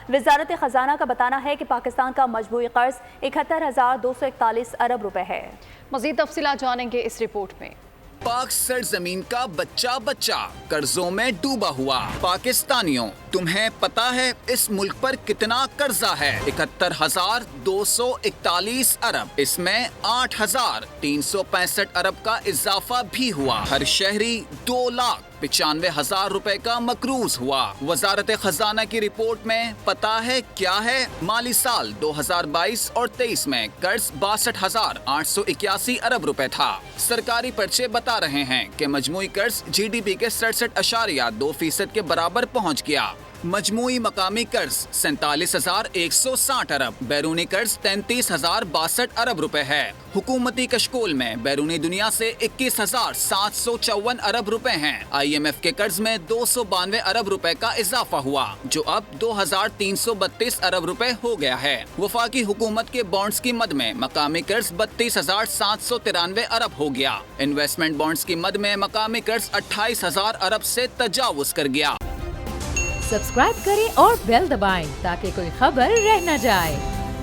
وزارت خزانہ کا بتانا ہے کہ پاکستان کا مجموعی قرض 71,241 ارب روپے ہے۔ مزید تفصیلات جانیں گے اس رپورٹ میں۔ پاک سرزمین کا بچہ قرضوں میں ڈوبا ہوا۔ پاکستانیوں، تمہیں پتا ہے اس ملک پر کتنا قرضہ ہے؟ 71,241 ارب۔ اس میں 8,365 ارب کا اضافہ بھی ہوا۔ ہر شہری 2,95,000 روپے کا مقروض ہوا۔ وزارت خزانہ کی رپورٹ میں پتا ہے کیا ہے؟ مالی سال 2022 اور 23 میں قرض 62,881 ارب روپے تھا۔ سرکاری پرچے بتا رہے ہیں کہ مجموعی قرض جی ڈی پی کے 67.2% کے برابر پہنچ گیا۔ مجموعی مقامی قرض 47,160 ارب، بیرونی قرض 33,062 ارب روپے ہے۔ حکومتی کشکول میں بیرونی دنیا سے 21,754 ارب روپے ہیں۔ آئی ایم ایف کے قرض میں 292 ارب روپے کا اضافہ ہوا، جو اب 2,332 ارب روپے ہو گیا ہے۔ وفاقی حکومت کے بانڈز کی مد میں مقامی قرض 32,793 ارب ہو گیا۔ انویسٹمنٹ بانڈز کی مد میں مقامی قرض 28,000 ارب سے تجاوز کر گیا۔ سبسکرائب کریں اور بیل دبائیں تاکہ کوئی خبر رہ نہ جائے۔